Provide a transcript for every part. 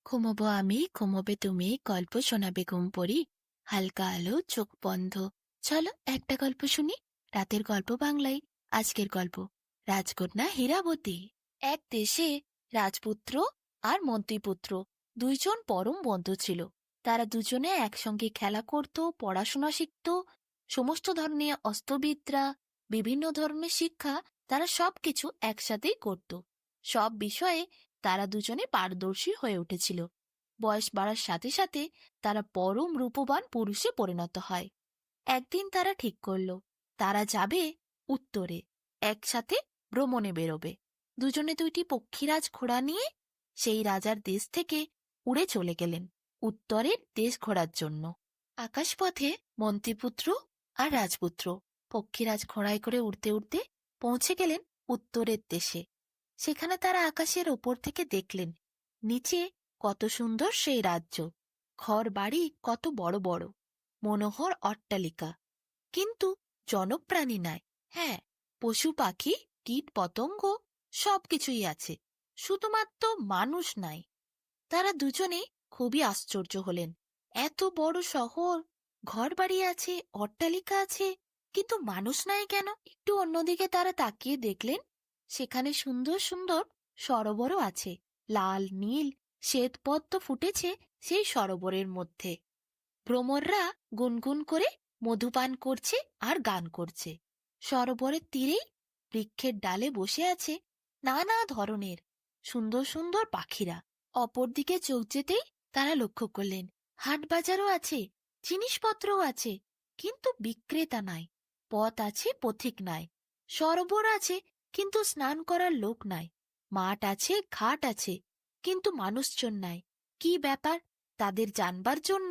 ঘুমোবো আমি, ঘুমোবে তুমি, গল্প শোনাবে ঘুম পড়ি। হালকা আলো, চোখ বন্ধ। চলো একটা গল্প শুনি। রাতের গল্প বাংলায়। আজকের গল্প রাজকন্যা হীরাবতী। এক দেশে রাজপুত্র আর মন্ত্রীপুত্র দুইজন পরম বন্ধু ছিল। তারা দুজনে একসঙ্গে খেলা করত, পড়াশোনা শিখত, সমস্ত ধরনের অস্ত্রবিদ্যা, বিভিন্ন ধরনের শিক্ষা, তারা সবকিছু একসাথেই করত। সব বিষয়ে তারা দুজনে পারদর্শী হয়ে উঠেছিল। বয়স বাড়ার সাথে সাথে তারা পরম রূপবান পুরুষে পরিণত হয়। একদিন তারা ঠিক করল তারা যাবে উত্তরে, একসাথে ভ্রমণে বেরোবে। দুজনে দুইটি পক্ষীরাজ ঘোড়া নিয়ে সেই রাজার দেশ থেকে উড়ে চলে গেলেন উত্তরের দেশ ঘোরার জন্য। আকাশপথে মন্ত্রীপুত্র আর রাজপুত্র পক্ষীরাজ ঘোড়ায় করে উড়তে উড়তে পৌঁছে গেলেন উত্তরের দেশে। সেখানে তারা আকাশের ওপর থেকে দেখলেন নিচে কত সুন্দর সেই রাজ্য, ঘর বাড়ি কত বড় বড়, মনোহর অট্টালিকা, কিন্তু জনপ্রাণী নাই। হ্যাঁ, পশু পাখি, কীট পতঙ্গ সবকিছুই আছে, শুধুমাত্র মানুষ নাই। তারা দুজনেই খুবই আশ্চর্য হলেন। এত বড় শহর, ঘর বাড়ি আছে, অট্টালিকা আছে, কিন্তু মানুষ নাই কেন? একটু অন্যদিকে তারা তাকিয়ে দেখলেন সেখানে সুন্দর সুন্দর সরোবরও আছে। লাল নীল শ্বেতপদ্ম ফুটেছে সেই সরোবরের মধ্যে। ভ্রমররা গুনগুন করে মধুপান করছে আর গান করছে। সরোবরের তীরেই বৃক্ষের ডালে বসে আছে নানা ধরনের সুন্দর সুন্দর পাখিরা। অপরদিকে চোখ যেতেই তারা লক্ষ্য করলেন হাট বাজারও আছে, জিনিসপত্রও আছে, কিন্তু বিক্রেতা নাই। পথ আছে, পথিক নাই। সরোবর আছে, কিন্তু স্নান করার লোক নাই। মাঠ আছে, ঘাট আছে, কিন্তু মানুষজন নাই। কি ব্যাপার? তাদের জানবার জন্য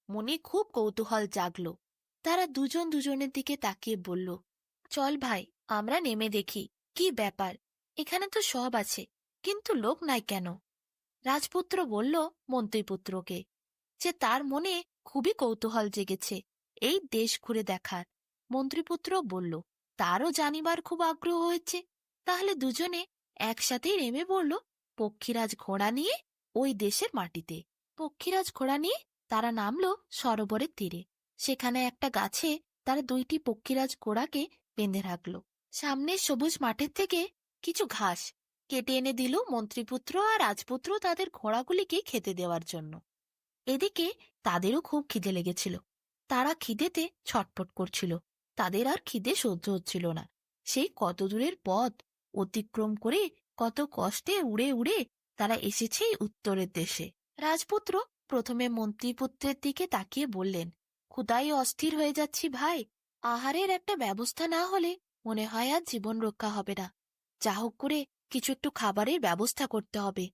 মনে খুব কৌতূহল জাগল। তারা দুজন দুজনের দিকে তাকিয়ে বলল, চল ভাই, আমরা নেমে দেখি কি ব্যাপার। এখানে তো সব আছে, কিন্তু লোক নাই কেন? রাজপুত্র বলল মন্ত্রীপুত্রকে যে তার মনে খুবই কৌতূহল জেগেছে এই দেশ ঘুরে দেখার। মন্ত্রীপুত্র বলল তারও জানিবার খুব আগ্রহ হয়েছে। তাহলে দুজনে একসাথেই নেমে পড়ল পক্ষীরাজ ঘোড়া নিয়ে ওই দেশের মাটিতে। পক্ষীরাজ ঘোড়া নিয়ে তারা নামল সরোবরের তীরে। সেখানে একটা গাছে তারা দুইটি পক্ষীরাজ ঘোড়াকে বেঁধে রাখল। সামনের সবুজ মাঠের থেকে কিছু ঘাস কেটে এনে দিল মন্ত্রীপুত্র আর রাজপুত্র তাদের ঘোড়াগুলিকে খেতে দেওয়ার জন্য। এদিকে তাদেরও খুব খিদে লেগেছিল। তারা খিদেতে ছটফট করছিল। তাদের আর খিদে সহ্য হচ্ছিল না। সেই কত দূরের পথ অতিক্রম করে কত কষ্টে উড়ে উড়ে তারা এসেছে এই উত্তরের দেশে। রাজপুত্র প্রথমে মন্ত্রীপুত্রের দিকে তাকিয়ে বললেন, ক্ষুধায় অস্থির হয়ে যাচ্ছি ভাই। আহারের একটা ব্যবস্থা না হলে মনে হয় আর জীবন রক্ষা হবে না। যা হোক করে কিছু একটু খাবারের ব্যবস্থা করতে হবে।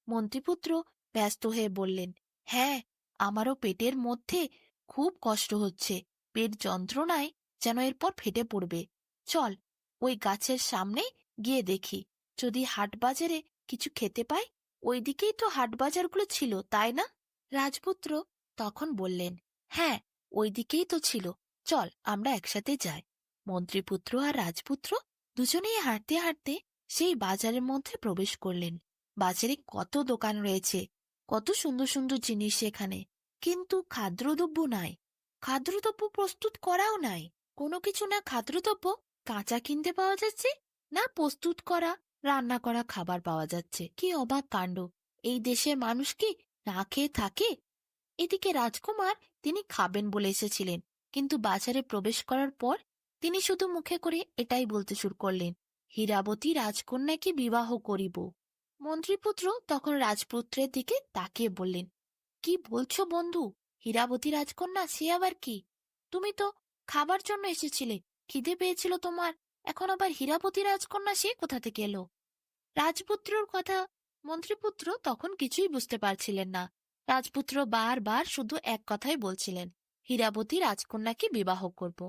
মন্ত্রীপুত্র ব্যস্ত হয়ে বললেন, হ্যাঁ, আমারও পেটের মধ্যে খুব কষ্ট হচ্ছে। পেট যন্ত্রণায় যেন এরপর ফেটে পড়বে। চল ওই গাছের সামনে গিয়ে দেখি, যদি হাটবাজারে কিছু খেতে পাই। ওইদিকেই তো হাটবাজারগুলো ছিল, তাই না? রাজপুত্র তখন বললেন, হ্যাঁ, ওইদিকেই তো ছিল, চল আমরা একসাথে যাই। মন্ত্রীপুত্র আর রাজপুত্র দুজনেই হাঁটতে হাঁটতে সেই বাজারের মধ্যে প্রবেশ করলেন। বাজারে কত দোকান রয়েছে, কত সুন্দর সুন্দর জিনিস সেখানে, কিন্তু খাদ্যদ্রব্য নাই। খাদ্যদ্রব্য প্রস্তুত করাও নাই। কোনো কিছু না খাদ্যদ্রব্য কাঁচা কিনতে পাওয়া যাচ্ছে, না প্রস্তুত করা রান্না করা খাবার পাওয়া যাচ্ছে। কি অবাক কাণ্ড! এই দেশের মানুষ কি না খেয়ে থাকে? এদিকে রাজকুমার তিনি খাবেন বলে এসেছিলেন, কিন্তু বাজারে প্রবেশ করার পর তিনি শুধু মুখে করে এটাই বলতে শুরু করলেন, হীরাবতী রাজকন্যাকে বিবাহ করিব। মন্ত্রীপুত্র তখন রাজপুত্রের দিকে তাকিয়ে বললেন, কি বলছো বন্ধু? হীরাবতী রাজকন্যা সে আবার কি? তুমি তো খাবার জন্য এসেছিলে, খিদে পেয়েছিল তোমার, এখন আবার হীরাবতী রাজকন্যা সে কোথা থেকে এলো? রাজপুত্রর কথা মন্ত্রীপুত্র তখন কিছুই বুঝতে পারছিলেন না। রাজপুত্র বারবার শুধু এক কথাই বলছিলেন, হীরাবতী রাজকন্যাকে বিবাহ করব।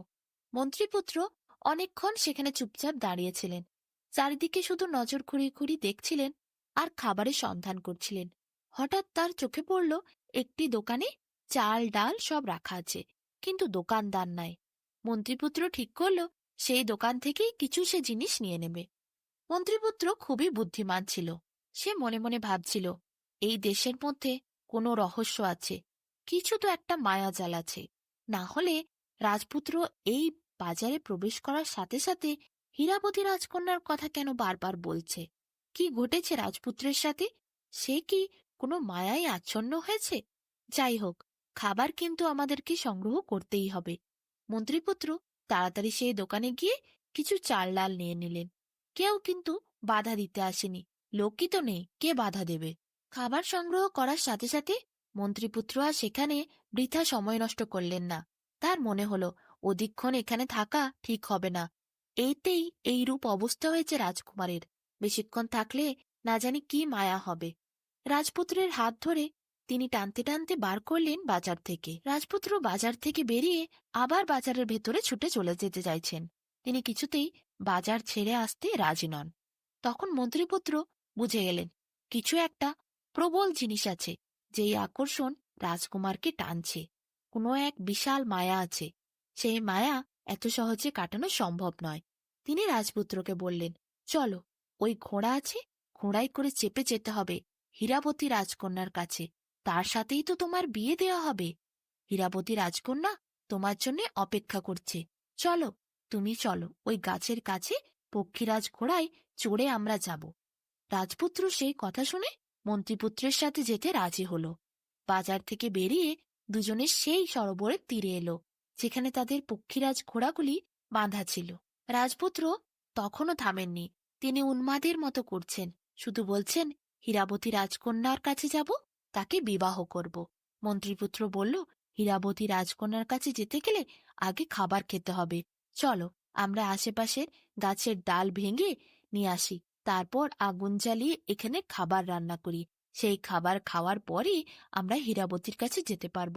মন্ত্রীপুত্র অনেকক্ষণ সেখানে চুপচাপ দাঁড়িয়েছিলেন। চারিদিকে শুধু নজর ঘুরিয়ে ঘুরিয়ে দেখছিলেন আর খাবারের সন্ধান করছিলেন। হঠাৎ তার চোখে পড়ল একটি দোকানে চাল ডাল সব রাখা আছে, কিন্তু দোকানদার নাই। মন্ত্রীপুত্র ঠিক করল সেই দোকান থেকেই কিছু সে জিনিস নিয়ে নেবে। মন্ত্রীপুত্র খুবই বুদ্ধিমান ছিল। সে মনে মনে ভাবছিল, এই দেশের মধ্যে কোনো রহস্য আছে, কিছু তো একটা মায়াজাল আছে। না হলে রাজপুত্র এই বাজারে প্রবেশ করার সাথে সাথে হীরাবতী রাজকন্যার কথা কেন বারবার বলছে? কি ঘটেছে রাজপুত্রের সাথে? সে কি কোনো মায়ায় আচ্ছন্ন হয়েছে? যাই হোক, খাবার কিন্তু আমাদেরকে সংগ্রহ করতেই হবে। মন্ত্রীপুত্র তাড়াতাড়ি সেই দোকানে গিয়ে কিছু চাল ডাল নিয়ে নিলেন। কেউ কিন্তু বাধা দিতে আসেনি। লোকই তো নেই, কে বাধা দেবে? খাবার সংগ্রহ করার সাথে সাথে মন্ত্রীপুত্র আর সেখানে বৃথা সময় নষ্ট করলেন না। তার মনে হলো অধিকক্ষণ এখানে থাকা ঠিক হবে না। এইতেই এই রূপ অবস্থা হয়েছে রাজকুমারের। বেশিক্ষণ থাকলে না জানি কি মায়া হবে। রাজপুত্রের হাত ধরে তিনি টানতে টানতে বার করলেন বাজার থেকে। রাজপুত্র বাজার থেকে বেরিয়ে আবার বাজারের ভেতরে ছুটে চলে যেতে চাইছেন। তিনি কিছুতেই বাজার ছেড়ে আসতে রাজি নন। তখন মন্ত্রীপুত্র বুঝে গেলেন কিছু একটা প্রবল জিনিস আছে, যেই আকর্ষণ রাজকুমারকে টানছে। কোনো এক বিশাল মায়া আছে, সেই মায়া এত সহজে কাটানো সম্ভব নয়। তিনি রাজপুত্রকে বললেন, চলো, ওই ঘোড়া আছে, ঘোড়ায় করে চেপে যেতে হবে হীরাবতী রাজকন্যার কাছে। তার সাথেই তো তোমার বিয়ে দেওয়া হবে। হীরাবতী রাজকন্যা তোমার জন্য অপেক্ষা করছে। চলো, তুমি চলো, ওই গাছের কাছে পক্ষীরাজ ঘোড়ায় চড়ে আমরা যাব। রাজপুত্র সেই কথা শুনে মন্ত্রীপুত্রের সাথে যেতে রাজি হল। বাজার থেকে বেরিয়ে দুজনে সেই সরোবরের তীরে এলো, যেখানে তাদের পক্ষীরাজ ঘোড়াগুলি বাঁধা ছিল। রাজপুত্র তখনও থামেননি। তিনি উন্মাদের মতো করছেন, শুধু বলছেন, হীরাবতী রাজকন্যার কাছে যাব, তাকে বিবাহ করব। মন্ত্রীপুত্র বলল, হীরাবতী রাজকন্যার কাছে যেতে গেলে আগে খাবার খেতে হবে। চলো, আমরা আশেপাশের গাছের ডাল ভেঙে নিয়ে আসি, তারপর আগুন জ্বালিয়ে এখানে খাবার রান্না করি। সেই খাবার খাওয়ার পরই আমরা হীরাবতীর কাছে যেতে পারব।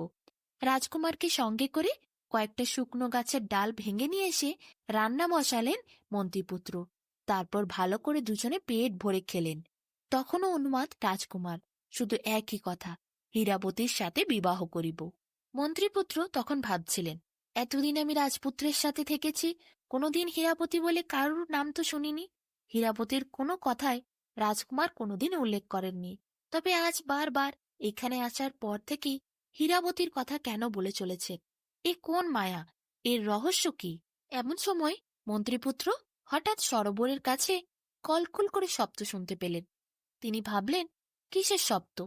রাজকুমারকে সঙ্গে করে কয়েকটা শুকনো গাছের ডাল ভেঙে নিয়ে এসে রান্না বসালেন মন্ত্রীপুত্র। তারপর ভালো করে দুজনে পেট ভরে খেলেন। তখনও উন্মাদ রাজকুমার, শুধু একই কথা, হীরাবতীর সাথে বিবাহ করিব। মন্ত্রীপুত্র তখন ভাবছিলেন, এতদিন আমি রাজপুত্রের সাথে থেকেছি, কোনোদিন হীরাবতী বলে কারুর নাম তো শুনিনি। হীরাবতীর কোনো কথায় রাজকুমার কোনোদিন উল্লেখ করেননি। তবে আজ বারবার এখানে আসার পর থেকেই হীরাবতীর কথা কেন বলে চলেছে? এ কোন মায়া? এর রহস্য কি? এমন সময় মন্ত্রীপুত্র হঠাৎ সরোবরের কাছে কলকল করে শব্দ শুনতে পেলেন। তিনি ভাবলেন, কিসের শব্দ?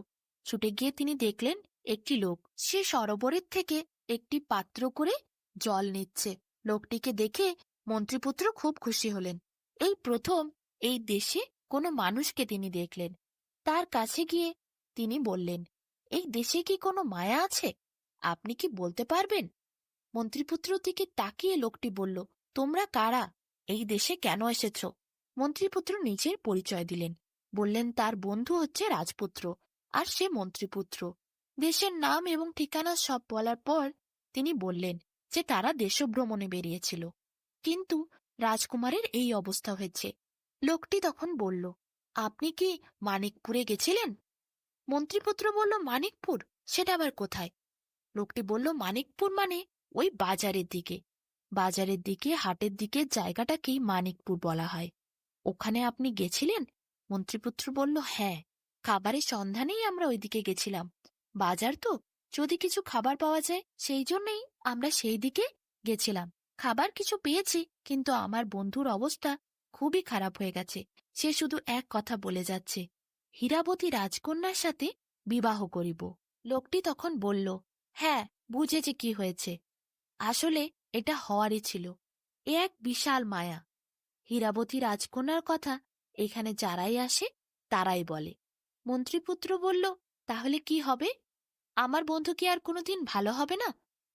ছুটে গিয়ে তিনি দেখলেন একটি লোক, সে সরোবরের থেকে একটি পাত্র করে জল নিচ্ছে। লোকটিকে দেখে মন্ত্রীপুত্র খুব খুশি হলেন। এই প্রথম এই দেশে কোনো মানুষকে তিনি দেখলেন। তার কাছে গিয়ে তিনি বললেন, এই দেশে কি কোনো মায়া আছে? আপনি কি বলতে পারবেন? মন্ত্রীপুত্রর দিকে তাকিয়ে লোকটি বলল, তোমরা কারা? এই দেশে কেন এসেছ? মন্ত্রীপুত্র নিজের পরিচয় দিলেন। বললেন তার বন্ধু হচ্ছে রাজপুত্র, আর সে মন্ত্রীপুত্র। দেশের নাম এবং ঠিকানা সব বলার পর তিনি বললেন যে তারা দেশভ্রমণে বেরিয়েছিল, কিন্তু রাজকুমারের এই অবস্থা হয়েছে। লোকটি তখন বলল, আপনি কি মানিকপুরে গেছিলেন? মন্ত্রীপুত্র বলল, মানিকপুর? সেটা আবার কোথায়? লোকটি বলল, মানিকপুর মানে ওই বাজারের দিকে। বাজারের দিকে, হাটের দিকে জায়গাটাকেই মানিকপুর বলা হয়। ওখানে আপনি গেছিলেন? মন্ত্রীপুত্র বলল, হ্যাঁ, খাবারের সন্ধানেই আমরা ওইদিকে গেছিলাম। বাজার তো, যদি কিছু খাবার পাওয়া যায় সেই জন্যই আমরা সেই দিকে গেছিলাম। খাবার কিছু পেয়েছি, কিন্তু আমার বন্ধুর অবস্থা খুবই খারাপ হয়ে গেছে। সে শুধু এক কথা বলে যাচ্ছে, হীরাবতী রাজকন্যার সাথে বিবাহ করিব। লোকটি তখন বলল, হ্যাঁ, বুঝেছি কি হয়েছে। আসলে এটা হওয়ারই ছিল। এ এক বিশাল মায়া। হীরাবতী রাজকন্যার কথা এখানে যারাই আসে তারাই বলে। মন্ত্রীপুত্র বলল, তাহলে কি হবে? আমার বন্ধু কি আর কোনোদিন ভালো হবে না?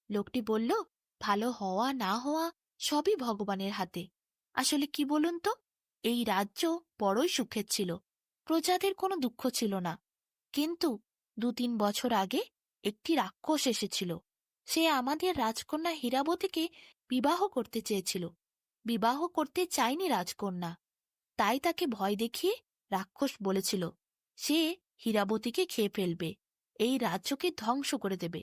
লোকটি বলল, ভালো হওয়া না হওয়া সবই ভগবানের হাতে। আসলে কি বলুন তো, এই রাজ্য বড়ই সুখের ছিল, প্রজাদের কোনো দুঃখ ছিল না। কিন্তু 2-3 বছর আগে একটি রাক্ষস এসেছিল। সে আমাদের রাজকন্যা হীরাবতীকে বিবাহ করতে চেয়েছিল। বিবাহ করতে চায়নি রাজকন্যা, তাই তাকে ভয় দেখিয়ে রাক্ষস বলেছিল সে হীরাবতীকে খেয়ে ফেলবে, এই রাজ্যকে ধ্বংস করে দেবে।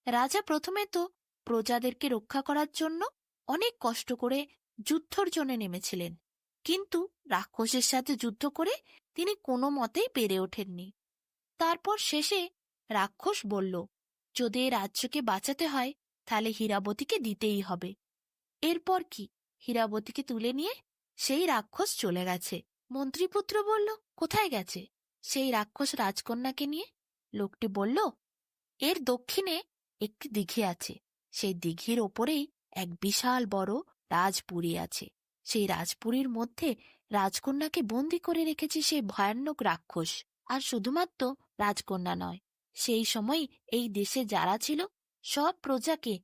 রাজা প্রথমে তো প্রজাদেরকে রক্ষা করার জন্য অনেক কষ্ট করে যুদ্ধর জন্য নেমেছিলেন, কিন্তু রাক্ষসের সাথে যুদ্ধ করে তিনি কোনো মতেই পেরে ওঠেননি। তারপর শেষে রাক্ষস বলল, যদি এই রাজ্যকে বাঁচাতে হয় তাহলে হীরাবতীকে দিতেই হবে। এরপর কি, হীরাবতীকে তুলে নিয়ে সেই রাক্ষস চলে গেছে। মন্ত্রীপুত্র বলল, কোথায় গেছে সেই রাক্ষস রাজকন্যাকে নিয়ে? লোকটি বলল, এর দক্ষিণে একটি দিঘি আছে, সেই দিঘির ওপরেই এক বিশাল বড় রাজপুরী আছে। সেই রাজপুরীর মধ্যে রাজকন্যাকে বন্দি করে রেখেছে সেই ভয়ানক রাক্ষস। আর শুধুমাত্র রাজকন্যা নয়, সেই সময় এই দেশে যারা ছিল সব প্রজাকে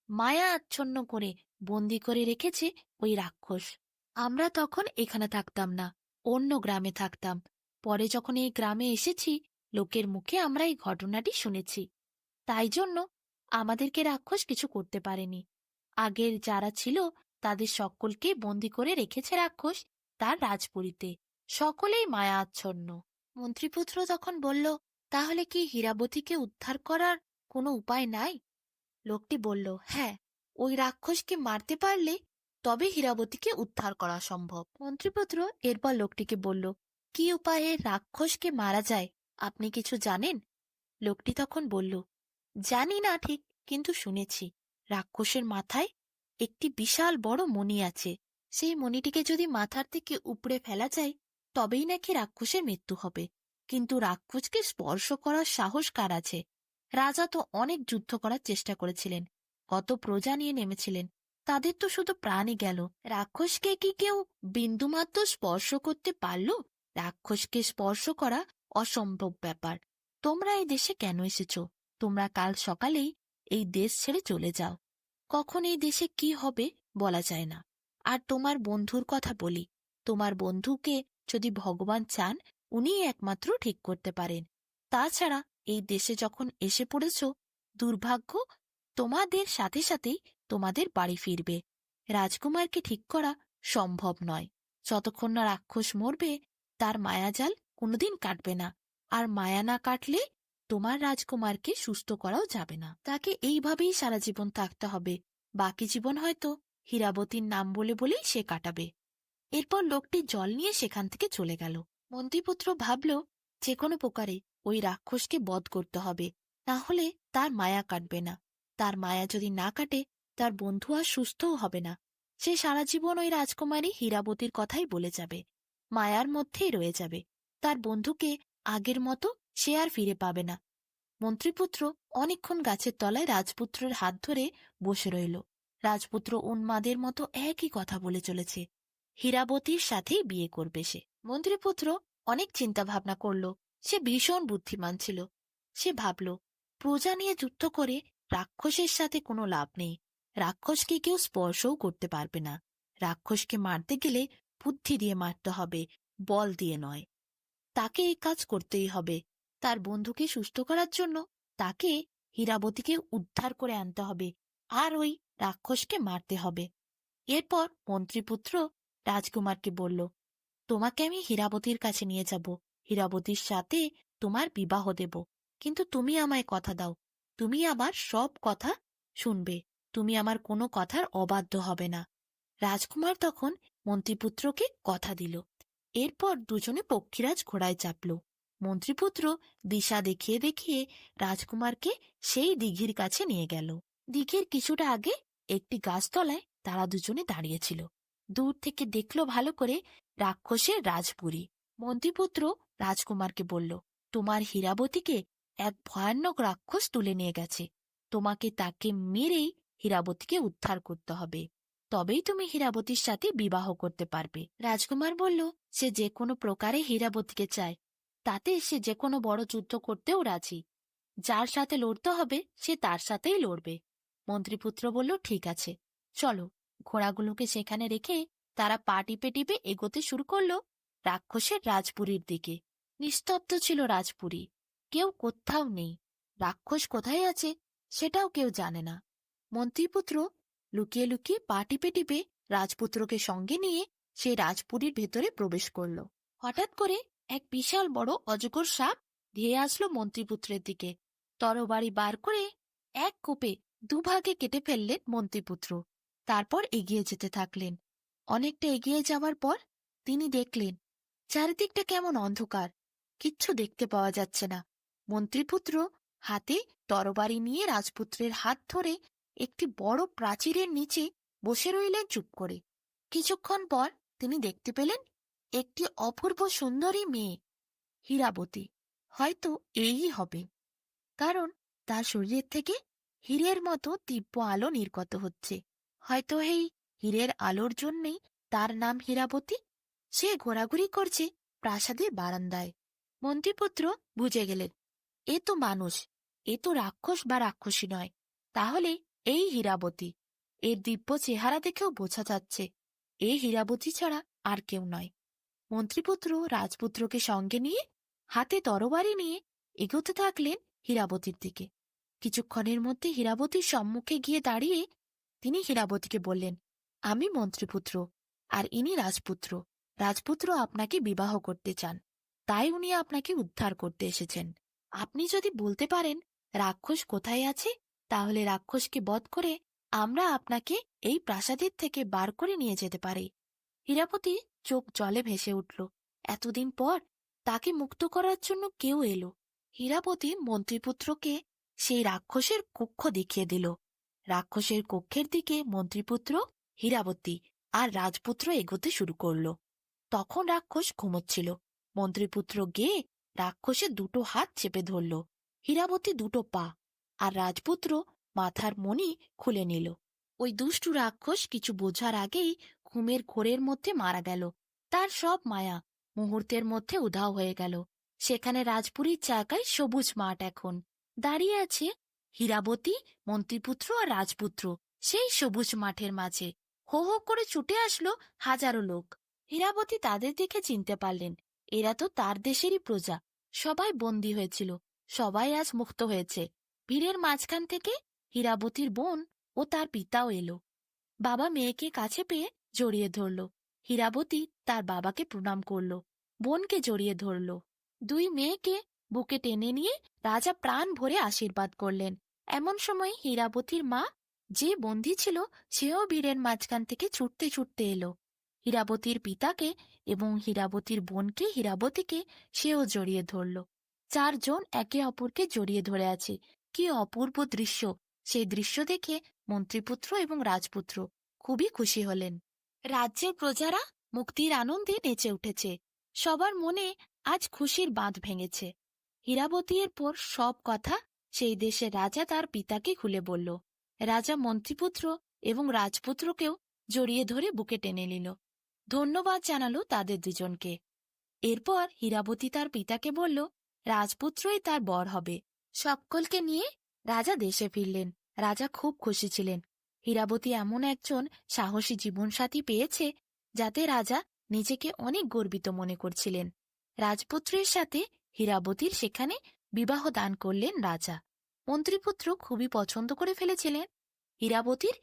মায়া আচ্ছন্ন করে বন্দি করে রেখেছে ওই রাক্ষস। আমরা তখন এখানে থাকতাম না, অন্য গ্রামে থাকতাম। পরে যখন এই গ্রামে এসেছি, লোকের মুখে আমরা এই ঘটনাটি শুনেছি। তাই জন্য আমাদেরকে রাক্ষস কিছু করতে পারেনি। আগের যারা ছিল তাদের সকলকে বন্দি করে রেখেছে রাক্ষস তার রাজপুরীতে, সকলেই মায়া আচ্ছন্ন। মন্ত্রীপুত্র তখন বলল, তাহলে কি হীরাবতীকে উদ্ধার করার কোনো উপায় নাই? লোকটি বলল, হ্যাঁ, ওই রাক্ষসকে মারতে পারলে তবে হীরাবতীকে উদ্ধার করা সম্ভব। মন্ত্রীপুত্র এরপর লোকটিকে বলল, কি উপায়ে রাক্ষসকে মারা যায় আপনি কিছু জানেন? লোকটি তখন বলল, জানি না ঠিক, কিন্তু শুনেছি রাক্ষসের মাথায় একটি বিশাল বড় মণি আছে। সেই মণিটিকে যদি মাথার থেকে উপড়ে ফেলা যায় তবেই নাকি রাক্ষসের মৃত্যু হবে। কিন্তু রাক্ষসকে স্পর্শ করার সাহস কার আছে? রাজা তো অনেক যুদ্ধ করার চেষ্টা করেছিলেন, কত প্রজা নিয়ে নেমেছিলেন, তাদের তো শুধু প্রাণই গেল। রাক্ষসকে কি কেউ বিন্দুমাত্র স্পর্শ করতে পারল? রাক্ষসকে স্পর্শ করা অসম্ভব ব্যাপার। তোমরা এই দেশে কেন এসেছ? তোমরা কাল সকালেই এই দেশ ছেড়ে চলে যাও। কখন এই দেশে কি হবে বলা যায় না। আর তোমার বন্ধুর কথা বলি, তোমার বন্ধুকে যদি ভগবান চান উনিই একমাত্র ঠিক করতে পারেন। তাছাড়া এই দেশে যখন এসে পড়েছ, দুর্ভাগ্য তোমাদের সাথে সাথেই তোমাদের বাড়ি ফিরবে। রাজকুমারকে ঠিক করা সম্ভব নয়। যতক্ষণ না রাক্ষস মরবে তার মায়াজাল কোনোদিন কাটবে না। আর মায়া না কাটলে তোমার রাজকুমারকে সুস্থ করাও যাবে না। তাকে এইভাবেই সারা জীবন থাকতে হবে। বাকি জীবন হয়তো হীরাবতীর নাম বলে বলেই সে কাটাবে। এরপর লোকটি জল নিয়ে সেখান থেকে চলে গেল। মন্ত্রীপুত্র ভাবল, যে কোনো প্রকারে ওই রাক্ষসকে বধ করতে হবে, না হলে তার মায়া কাটবে না। তার মায়া যদি না কাটে তার বন্ধু আর সুস্থও হবে না। সে সারা জীবন ওই রাজকুমারী হীরাবতীর কথাই বলে যাবে, মায়ার মধ্যেই রয়ে যাবে। তার বন্ধুকে আগের মতো সে আর ফিরে পাবে না। মন্ত্রীপুত্র অনেকক্ষণ গাছের তলায় রাজপুত্রের হাত ধরে বসে রইল। রাজপুত্র উন্মাদের মতো একই কথা বলে চলেছে, হীরাবতীর সাথেই বিয়ে করবে সে। মন্ত্রীপুত্র অনেক চিন্তা ভাবনা করল। সে ভীষণ বুদ্ধিমান ছিল। সে ভাবল, প্রজা নিয়ে যুদ্ধ করে রাক্ষসের সাথে কোনো লাভ নেই। রাক্ষসকে কেউ স্পর্শও করতে পারবে না। রাক্ষসকে মারতে গেলে বুদ্ধি দিয়ে মারতে হবে, বল দিয়ে নয়। তাকে এই কাজ করতেই হবে। তার বন্ধুকে সুস্থ করার জন্য তাকে হীরাবতীকে উদ্ধার করে আনতে হবে, আর ওই রাক্ষসকে মারতে হবে। এরপর মন্ত্রীপুত্র রাজকুমারকে বলল, তোমাকে আমি হীরাবতীর কাছে নিয়ে যাব, হীরাবতীর সাথে তোমার বিবাহ দেব। কিন্তু তুমি আমায় কথা দাও, তুমি আমার সব কথা শুনবে, তুমি আমার কোনো কথার অবাধ্য হবে না। রাজকুমার তখন মন্ত্রীপুত্রকে কথা দিল। এরপর দুজনে পক্ষীরাজ ঘোড়ায় চাপল। মন্ত্রীপুত্র দিশা দেখিয়ে দেখিয়ে রাজকুমারকে সেই দিঘির কাছে নিয়ে গেল। দিঘির কিছুটা আগে একটি গাছতলায় তারা দুজনে দাঁড়িয়েছিল। দূর থেকে দেখল ভালো করে রাক্ষসের রাজপুরী। মন্ত্রীপুত্র রাজকুমারকে বলল, তোমার হীরাবতীকে এক ভয়ানক রাক্ষস তুলে নিয়ে গেছে। তোমাকে তাকে মেরেই হীরাবতীকে উদ্ধার করতে হবে, তবেই তুমি হীরাবতীর সাথে বিবাহ করতে পারবে। রাজকুমার বলল, সে যে কোনো প্রকারে হীরাবতীকে চায়, তাতে সে যে কোনো বড় যুদ্ধ করতেও রাজি। যার সাথে লড়তে হবে সে তার সাথেই লড়বে। মন্ত্রীপুত্র বলল, ঠিক আছে, চলো। ঘোড়াগুলোকে সেখানে রেখে তারা পা টিপে টিপে এগোতে শুরু করল রাক্ষসের রাজপুরীর দিকে। নিস্তব্ধ ছিল রাজপুরী, কেউ কোথাও নেই। রাক্ষস কোথায় আছে সেটাও কেউ জানে না। মন্ত্রীপুত্র লুকিয়ে লুকিয়ে পা টিপে টিপে রাজপুত্রকে সঙ্গে নিয়ে সে রাজপুরীর ভেতরে প্রবেশ করল। হঠাৎ করে এক বিশাল বড় অজগর সাপ ধেয়ে আসলো মন্ত্রীপুত্রের দিকে। তরবারি বার করে এক কোপে দুভাগে কেটে ফেললেন মন্ত্রীপুত্র। তারপর এগিয়ে যেতে থাকলেন। অনেকটা এগিয়ে যাওয়ার পর তিনি দেখলেন চারিদিকটা কেমন অন্ধকার, কিচ্ছু দেখতে পাওয়া যাচ্ছে না। মন্ত্রীপুত্র হাতে তরবারি নিয়ে রাজপুত্রের হাত ধরে একটি বড় প্রাচীরের নিচে বসে রইলেন চুপ করে। কিছুক্ষণ পর তিনি দেখতে পেলেন একটি অপূর্ব সুন্দরী মেয়ে, হীরাবতী। হয়তো এই হবে, কারণ তার শরীরের থেকে হীরের মতো দিব্য আলো নির্গত হচ্ছে। হয়তো এই হীরের আলোর জন্যেই তার নাম হীরাবতী। সে ঘোরাঘুরি করছে প্রাসাদের বারান্দায়। মন্ত্রীপুত্র বুঝে গেলেন, এ তো মানুষ, এ তো রাক্ষস বা রাক্ষসী নয়। তাহলে এই হীরাবতী। এর দিব্য চেহারা দেখেও বোঝা যাচ্ছে এই হীরাবতী ছাড়া আর কেউ নয়। মন্ত্রীপুত্র রাজপুত্রকে সঙ্গে নিয়ে হাতে তরবারি নিয়ে এগোতে থাকলেন হীরাবতীর দিকে। কিছুক্ষণের মধ্যে হীরাবতীর সম্মুখে গিয়ে দাঁড়িয়ে তিনি হীরাবতীকে বললেন, আমি মন্ত্রীপুত্র, আর ইনি রাজপুত্র। রাজপুত্র আপনাকে বিবাহ করতে চান, তাই উনি আপনাকে উদ্ধার করতে এসেছেন। আপনি যদি বলতে পারেন রাক্ষস কোথায় আছে, তাহলে রাক্ষসকে বধ করে আমরা আপনাকে এই প্রাসাদের থেকে বার করে নিয়ে যেতে পারি। হীরাবতী চোখ জলে ভেসে উঠল। এতদিন পর তাকে মুক্ত করার জন্য কেউ এলো। হীরাবতী মন্ত্রীপুত্রকে সেই রাক্ষসের কক্ষ দেখিয়ে দিল। রাক্ষসের কক্ষের দিকে মন্ত্রীপুত্র, হীরাবতী আর রাজপুত্র এগোতে শুরু করল। তখন রাক্ষস ঘুমোচ্ছিল। মন্ত্রীপুত্র গিয়ে রাক্ষসের দুটো হাত চেপে ধরল, হীরাবতী দুটো পা, আর রাজপুত্র মাথার মণি খুলে নিল। ওই দুষ্টু রাক্ষস কিছু বোঝার আগেই ঘুমের ঘোরের মধ্যে মারা গেল। তার সব মায়া মুহূর্তের মধ্যে উধাও হয়ে গেল। সেখানে রাজপুরীর জায়গায় সবুজ মাঠ এখন দাঁড়িয়ে আছে হীরাবতী, মন্ত্রীপুত্র আর রাজপুত্র। সেই সবুজ মাঠের মাঝে হো হো করে ছুটে আসলো হাজারো লোক। হীরাবতী তাদের দেখে চিনতে পারলেন, এরা তো তার দেশেরই প্রজা। সবাই বন্দী হয়েছিল, সবাই আজ মুক্ত হয়েছে। ভিড়ের মাঝখান থেকে হীরাবতীর বোন ও তার পিতাও এলো। বাবা মেয়েকে কাছে পেয়ে জড়িয়ে ধরল। হীরাবতী তার বাবাকে প্রণাম করল, বোনকে জড়িয়ে ধরল। দুই মেয়েকে বুকে টেনে নিয়ে রাজা প্রাণ ভরে আশীর্বাদ করলেন। এমন সময় হীরাবতীর মা, যে বন্দী ছিল, সেও ভিড়ের মাঝখান থেকে ছুটতে ছুটতে এলো। হীরাবতীর পিতাকে এবং হীরাবতীর বোনকে, হীরাবতীকে সেও জড়িয়ে ধরল। চারজন একে অপরকে জড়িয়ে ধরে আছে। কি অপূর্ব দৃশ্য! সেই দৃশ্য দেখে মন্ত্রীপুত্র এবং রাজপুত্র খুবই খুশি হলেন। রাজ্যের প্রজারা মুক্তির আনন্দে নেচে উঠেছে। সবার মনে আজ খুশির বাঁধ ভেঙেছে। হীরাবতী এর পর সব কথা সেই দেশের রাজা তার পিতাকে খুলে বলল। রাজা মন্ত্রীপুত্র এবং রাজপুত্রকেও জড়িয়ে ধরে বুকে টেনে নিল, ধন্যবাদ জানালো তাদের দুজনকে। এরপর হীরাবতী তার পিতাকে বলল রাজপুত্রই তার বর হবে। সকলকে নিয়ে রাজা দেশে ফিরলেন। রাজা খুব খুশি ছিলেন। হীরাবতী এমন একজন সাহসী জীবনসাথী পেয়েছে যাতে রাজা নিজেকে অনেক গর্বিত মনে করছিলেন। রাজপুত্রের সাথে হীরাবতীর সেখানে বিবাহ দান করলেন রাজা। মন্ত্রীপুত্র খুবই পছন্দ করে ফেলেছিলেন হীরাবতীর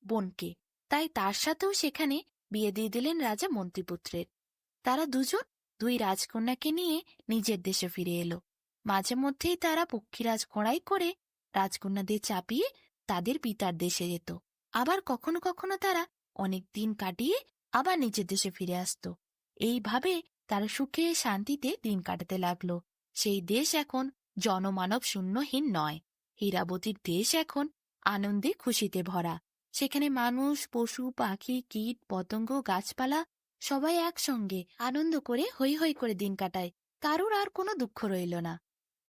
বোনকে, তাই তার সাথেও সেখানে বিয়ে দিয়ে দিলেন রাজা মন্ত্রীপুত্রের। তারা দুজন দুই রাজকন্যাকে নিয়ে নিজের দেশে ফিরে এলো। মাঝে মধ্যেই তারা পক্ষীরাজ ঘোড়ায় করে রাজকন্যাদের চাপিয়ে তাদের পিতার দেশে যেত। আবার কখনো কখনো তারা অনেক দিন কাটিয়ে আবার নিজের দেশে ফিরে আসত। এইভাবে তারা সুখে শান্তিতে দিন কাটাতে লাগলো। সেই দেশ এখন জনমানব শূন্যহীন নয়। হীরাবতীর দেশ এখন আনন্দে খুশিতে ভরা। সেখানে মানুষ, পশু, পাখি, কীট, পতঙ্গ, গাছপালা সবাই একসঙ্গে আনন্দ করে হৈ হৈ করে দিন কাটায়। কারোর আর কোনো দুঃখ রইল না।